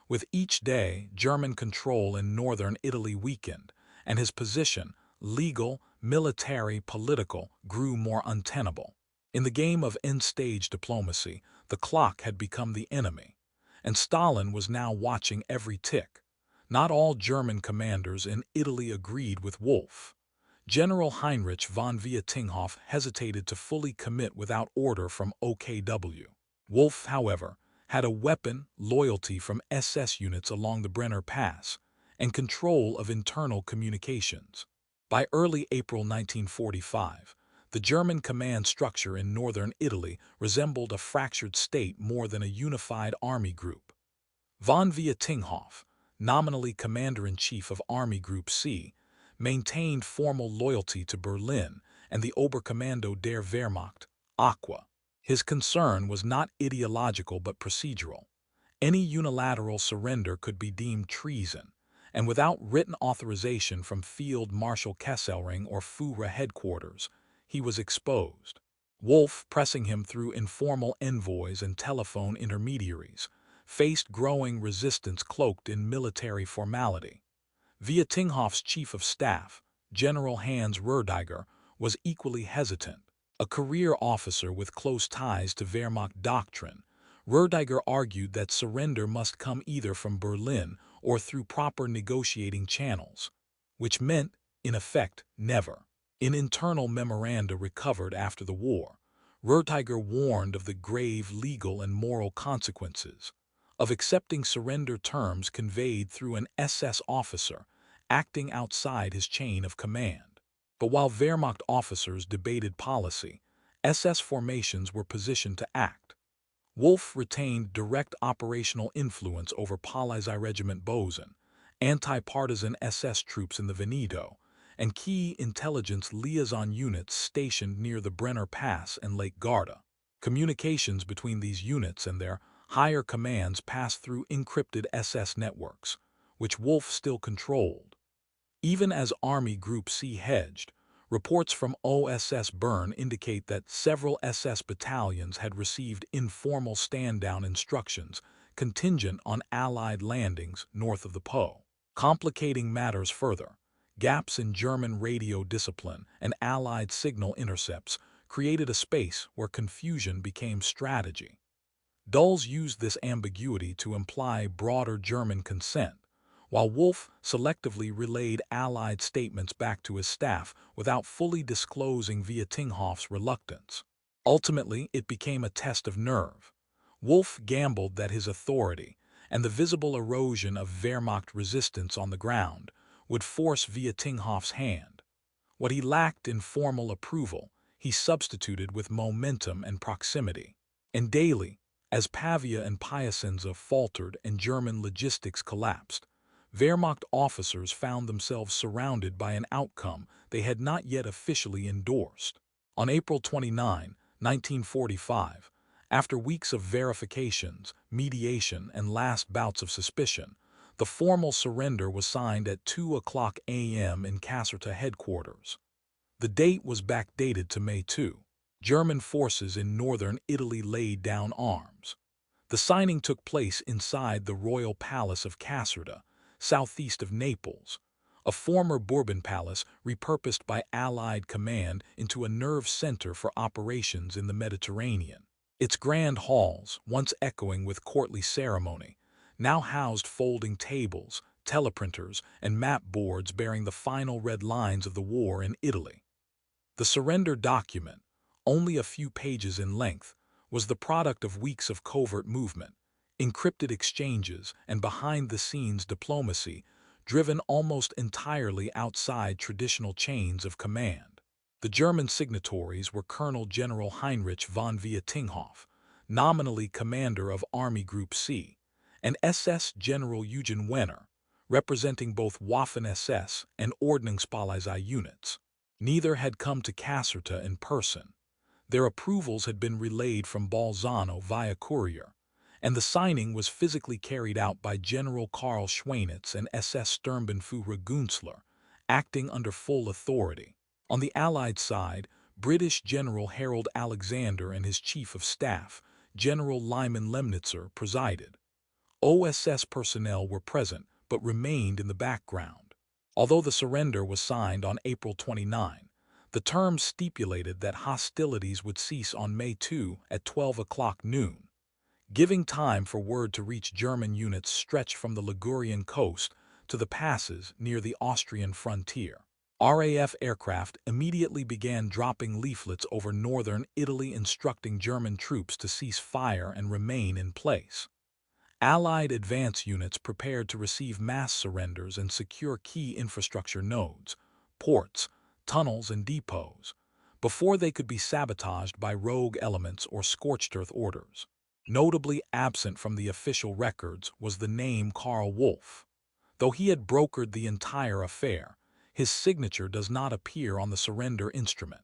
With each day, German control in northern Italy weakened, and his position, legal, military, political, grew more untenable. In the game of end-stage diplomacy, the clock had become the enemy, and Stalin was now watching every tick. Not all German commanders in Italy agreed with Wolff. General Heinrich von Vietinghoff hesitated to fully commit without order from OKW. Wolff, however, had a weapon, loyalty from SS units along the Brenner Pass, and control of internal communications. By early April 1945, the German command structure in northern Italy resembled a fractured state more than a unified army group. Von Vietinghoff, nominally commander-in-chief of Army Group C, maintained formal loyalty to Berlin and the Oberkommando der Wehrmacht, Aqua. His concern was not ideological but procedural. Any unilateral surrender could be deemed treason, and without written authorization from Field Marshal Kesselring or Führer headquarters, he was exposed. Wolff, pressing him through informal envoys and telephone intermediaries, faced growing resistance cloaked in military formality. Vietinghoff's chief of staff, General Hans Roediger, was equally hesitant. A career officer with close ties to Wehrmacht doctrine, Roediger argued that surrender must come either from Berlin or through proper negotiating channels, which meant, in effect, never. In internal memoranda recovered after the war, Roediger warned of the grave legal and moral consequences of accepting surrender terms conveyed through an SS officer acting outside his chain of command. But while Wehrmacht officers debated policy, SS formations were positioned to act. Wolff retained direct operational influence over Polizeiregiment Bozen, anti-partisan SS troops in the Veneto, and key intelligence liaison units stationed near the Brenner Pass and Lake Garda. Communications between these units and their higher commands passed through encrypted SS networks, which Wolff still controlled. Even as Army Group C hedged, reports from OSS Bern indicate that several SS battalions had received informal stand-down instructions contingent on Allied landings north of the Po. Complicating matters further, gaps in German radio discipline and Allied signal intercepts created a space where confusion became strategy. Dulles used this ambiguity to imply broader German consent, while Wolff selectively relayed Allied statements back to his staff without fully disclosing Vietinghoff's reluctance. Ultimately, it became a test of nerve. Wolff gambled that his authority, and the visible erosion of Wehrmacht resistance on the ground, would force Vietinghoff's hand. What he lacked in formal approval, he substituted with momentum and proximity. And daily, As Pavia and Piacenza faltered and German logistics collapsed, Wehrmacht officers found themselves surrounded by an outcome they had not yet officially endorsed. On April 29, 1945, after weeks of verifications, mediation, and last bouts of suspicion, the formal surrender was signed at 2 a.m. in Caserta headquarters. The date was backdated to May 2. German forces in northern Italy laid down arms. The signing took place inside the royal palace of Caserta, southeast of Naples, a former Bourbon palace repurposed by Allied command into a nerve center for operations in the Mediterranean. Its grand halls, once echoing with courtly ceremony, now housed folding tables, teleprinters, and map boards bearing the final red lines of the war in Italy. The surrender document, only a few pages in length, was the product of weeks of covert movement, encrypted exchanges, and behind-the-scenes diplomacy driven almost entirely outside traditional chains of command. The German signatories were Colonel General Heinrich von Vietinghoff, nominally commander of Army Group C, and SS General Eugen Wenner, representing both Waffen-SS and Ordnungspolizei units. Neither had come to Caserta in person. Their approvals had been relayed from Bolzano via courier, and the signing was physically carried out by General Karl Schwanitz and SS Sturmbannführer Günzler, acting under full authority. On the Allied side, British General Harold Alexander and his Chief of Staff, General Lyman Lemnitzer, presided. OSS personnel were present but remained in the background. Although the surrender was signed on April 29, the terms stipulated that hostilities would cease on May 2 at 12 noon, giving time for word to reach German units stretched from the Ligurian coast to the passes near the Austrian frontier. RAF aircraft immediately began dropping leaflets over northern Italy instructing German troops to cease fire and remain in place. Allied advance units prepared to receive mass surrenders and secure key infrastructure nodes, ports, tunnels, and depots, before they could be sabotaged by rogue elements or scorched earth orders. Notably absent from the official records was the name Karl Wolff. Though he had brokered the entire affair, his signature does not appear on the surrender instrument.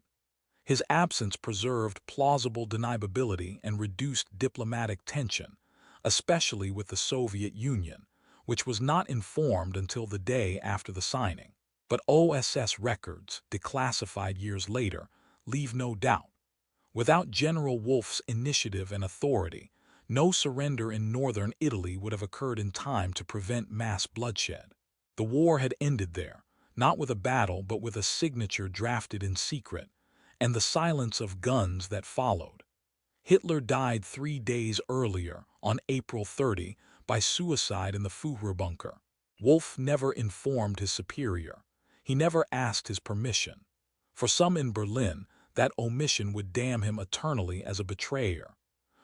His absence preserved plausible deniability and reduced diplomatic tension, especially with the Soviet Union, which was not informed until the day after the signing. But OSS records, declassified years later, leave no doubt. Without General Wolff's initiative and authority, no surrender in northern Italy would have occurred in time to prevent mass bloodshed. The war had ended there, not with a battle but with a signature drafted in secret, and the silence of guns that followed. Hitler died 3 days earlier, on April 30, by suicide in the Führerbunker. Wolff never informed his superior. He never asked his permission. For some in Berlin, that omission would damn him eternally as a betrayer.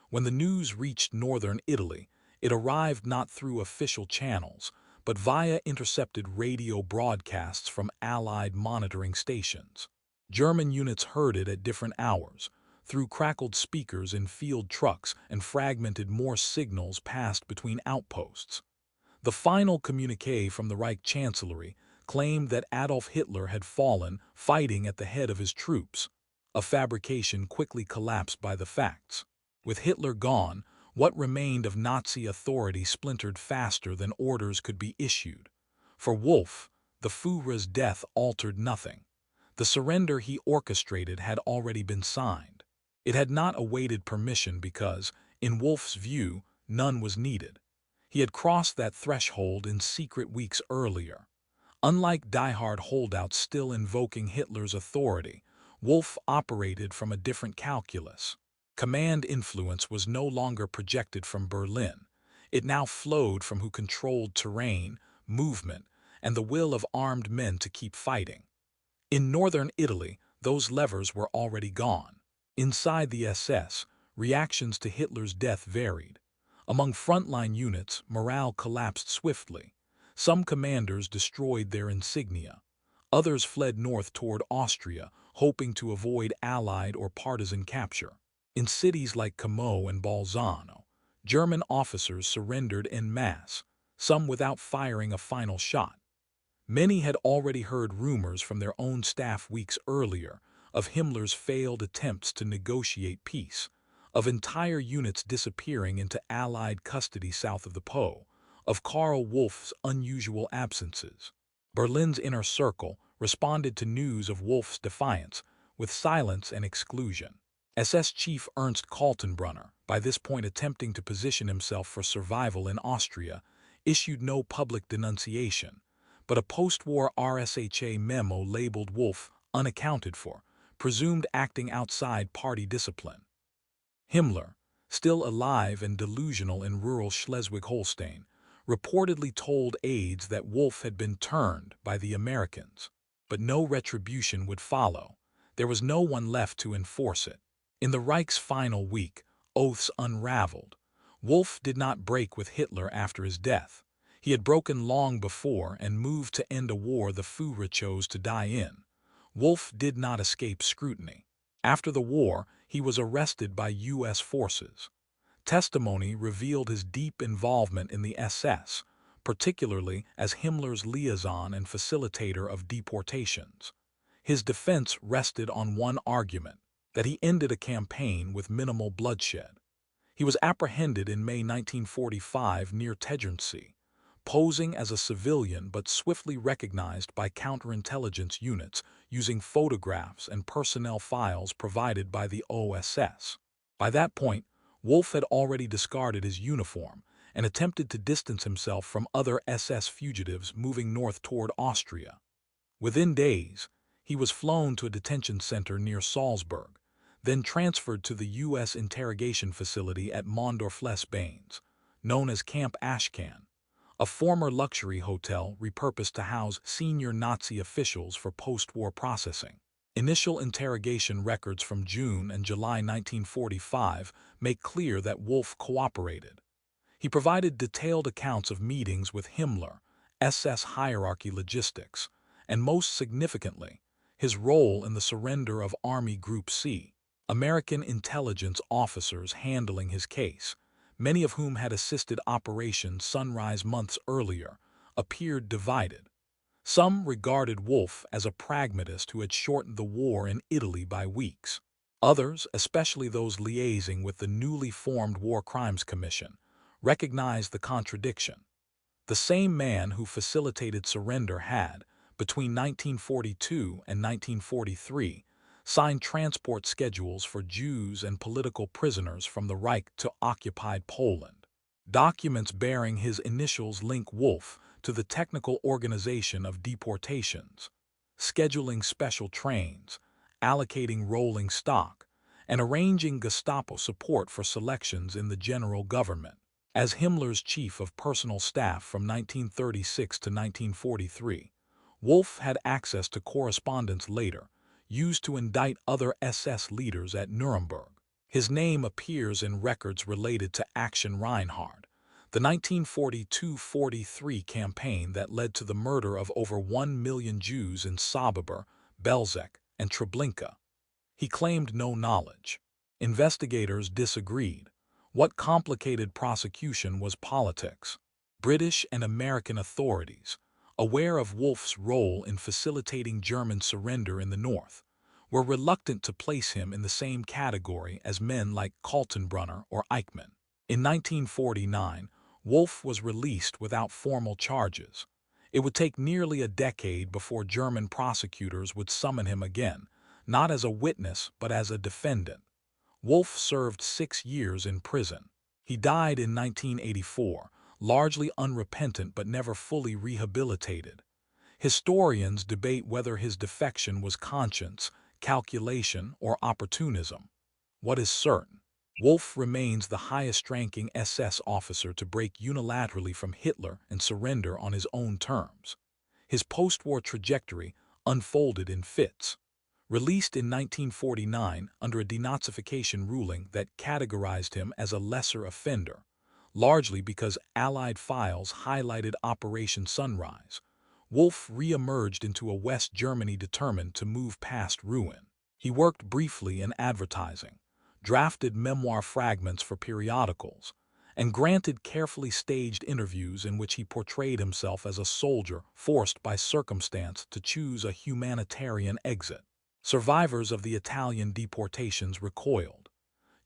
When the news reached northern Italy, it arrived not through official channels, but via intercepted radio broadcasts from Allied monitoring stations. German units heard it at different hours, through crackled speakers in field trucks and fragmented Morse signals passed between outposts. The final communiqué from the Reich Chancellery claimed that Adolf Hitler had fallen fighting at the head of his troops, a fabrication quickly collapsed by the facts. With Hitler gone, what remained of Nazi authority splintered faster than orders could be issued. For Wolff, the Führer's death altered nothing. The surrender he orchestrated had already been signed. It had not awaited permission because, in Wolff's view, none was needed. He had crossed that threshold in secret weeks earlier. Unlike diehard holdouts still invoking Hitler's authority, Wolff operated from a different calculus. Command influence was no longer projected from Berlin. It now flowed from who controlled terrain, movement, and the will of armed men to keep fighting. In northern Italy, those levers were already gone. Inside the SS, reactions to Hitler's death varied. Among frontline units, morale collapsed swiftly. Some commanders destroyed their insignia. Others fled north toward Austria, hoping to avoid Allied or partisan capture. In cities like Como and Bolzano, German officers surrendered en masse, some without firing a final shot. Many had already heard rumors from their own staff weeks earlier of Himmler's failed attempts to negotiate peace, of entire units disappearing into Allied custody south of the Po, of Karl Wolff's unusual absences. Berlin's inner circle responded to news of Wolff's defiance with silence and exclusion. SS Chief Ernst Kaltenbrunner, by this point attempting to position himself for survival in Austria, issued no public denunciation, but a post-war RSHA memo labeled Wolff unaccounted for, presumed acting outside party discipline. Himmler, still alive and delusional in rural Schleswig-Holstein, reportedly told aides that Wolff had been turned by the Americans. But no retribution would follow. There was no one left to enforce it. In the Reich's final week, oaths unraveled. Wolff did not break with Hitler after his death. He had broken long before and moved to end a war the Führer chose to die in. Wolff did not escape scrutiny. After the war, he was arrested by U.S. forces. Testimony revealed his deep involvement in the SS, particularly as Himmler's liaison and facilitator of deportations. His defense rested on one argument, that he ended a campaign with minimal bloodshed. He was apprehended in May 1945 near Tegernsee, posing as a civilian but swiftly recognized by counterintelligence units using photographs and personnel files provided by the OSS. By that point, Wolff had already discarded his uniform and attempted to distance himself from other SS fugitives moving north toward Austria. Within days, he was flown to a detention center near Salzburg, then transferred to the U.S. interrogation facility at Mondorf-les-Bains, known as Camp Ashcan, a former luxury hotel repurposed to house senior Nazi officials for post-war processing. Initial interrogation records from June and July 1945 make clear that Wolff cooperated. He provided detailed accounts of meetings with Himmler, SS hierarchy logistics, and most significantly, his role in the surrender of Army Group C. American intelligence officers handling his case, many of whom had assisted Operation Sunrise months earlier, appeared divided. Some regarded Wolff as a pragmatist who had shortened the war in Italy by weeks. Others, especially those liaising with the newly formed War Crimes Commission, recognized the contradiction. The same man who facilitated surrender had, between 1942 and 1943, signed transport schedules for Jews and political prisoners from the Reich to occupied Poland. Documents bearing his initials link Wolff to the technical organization of deportations, scheduling special trains, allocating rolling stock, and arranging Gestapo support for selections in the general government. As Himmler's chief of personal staff from 1936 to 1943, Wolff had access to correspondence later, used to indict other SS leaders at Nuremberg. His name appears in records related to Action Reinhard, the 1942-43 campaign that led to the murder of over 1 million Jews in Sobibor, Belzec, and Treblinka. He claimed no knowledge. Investigators disagreed. What complicated prosecution was politics. British and American authorities, aware of Wolff's role in facilitating German surrender in the north, were reluctant to place him in the same category as men like Kaltenbrunner or Eichmann. In 1949, Wolff was released without formal charges. It would take nearly a decade before German prosecutors would summon him again, not as a witness but as a defendant. Wolff served 6 years in prison. He died in 1984, largely unrepentant but never fully rehabilitated. Historians debate whether his defection was conscience, calculation, or opportunism. What is certain? Wolff remains the highest-ranking SS officer to break unilaterally from Hitler and surrender on his own terms. His post-war trajectory unfolded in fits. Released in 1949 under a denazification ruling that categorized him as a lesser offender, largely because Allied files highlighted Operation Sunrise, Wolff re-emerged into a West Germany determined to move past ruin. He worked briefly in advertising, drafted memoir fragments for periodicals, and granted carefully staged interviews in which he portrayed himself as a soldier forced by circumstance to choose a humanitarian exit. Survivors of the Italian deportations recoiled.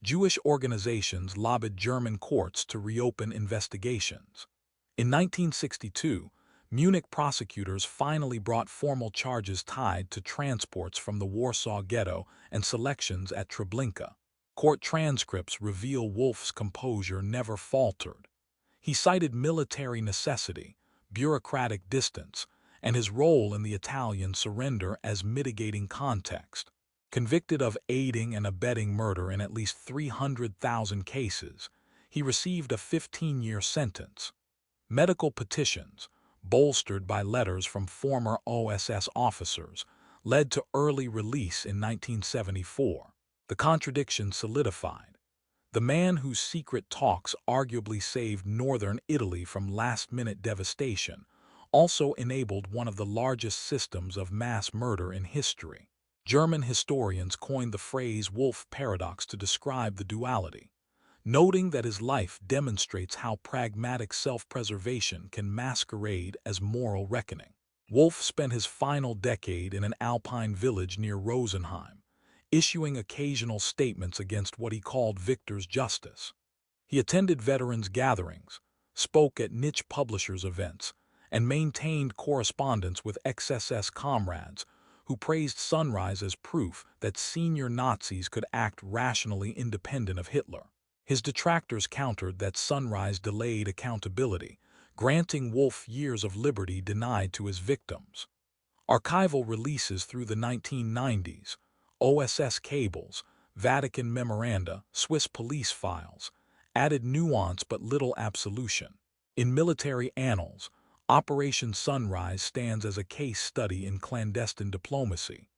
Jewish organizations lobbied German courts to reopen investigations. In 1962, Munich prosecutors finally brought formal charges tied to transports from the Warsaw Ghetto and selections at Treblinka. Court transcripts reveal Wolff's composure never faltered. He cited military necessity, bureaucratic distance, and his role in the Italian surrender as mitigating context. Convicted of aiding and abetting murder in at least 300,000 cases, he received a 15-year sentence. Medical petitions, bolstered by letters from former OSS officers, led to early release in 1974. The contradiction solidified. The man whose secret talks arguably saved northern Italy from last-minute devastation also enabled one of the largest systems of mass murder in history. German historians coined the phrase Wolff paradox to describe the duality, noting that his life demonstrates how pragmatic self-preservation can masquerade as moral reckoning. Wolff spent his final decade in an Alpine village near Rosenheim, issuing occasional statements against what he called Victor's justice. He attended veterans' gatherings, spoke at niche publishers' events, and maintained correspondence with ex-SS comrades who praised Sunrise as proof that senior Nazis could act rationally independent of Hitler. His detractors countered that Sunrise delayed accountability, granting Wolff years of liberty denied to his victims. Archival releases through the 1990s, OSS cables, Vatican memoranda, Swiss police files, added nuance but little absolution. In military annals, Operation Sunrise stands as a case study in clandestine diplomacy.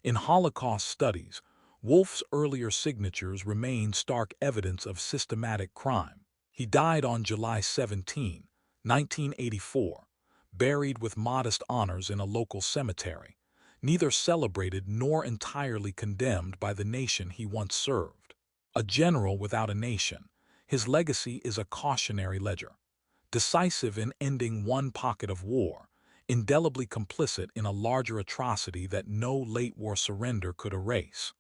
In Holocaust studies, Wolff's earlier signatures remain stark evidence of systematic crime. He died on July 17, 1984, buried with modest honors in a local cemetery, neither celebrated nor entirely condemned by the nation he once served. A general without a nation, his legacy is a cautionary ledger, decisive in ending one pocket of war, indelibly complicit in a larger atrocity that no late-war surrender could erase.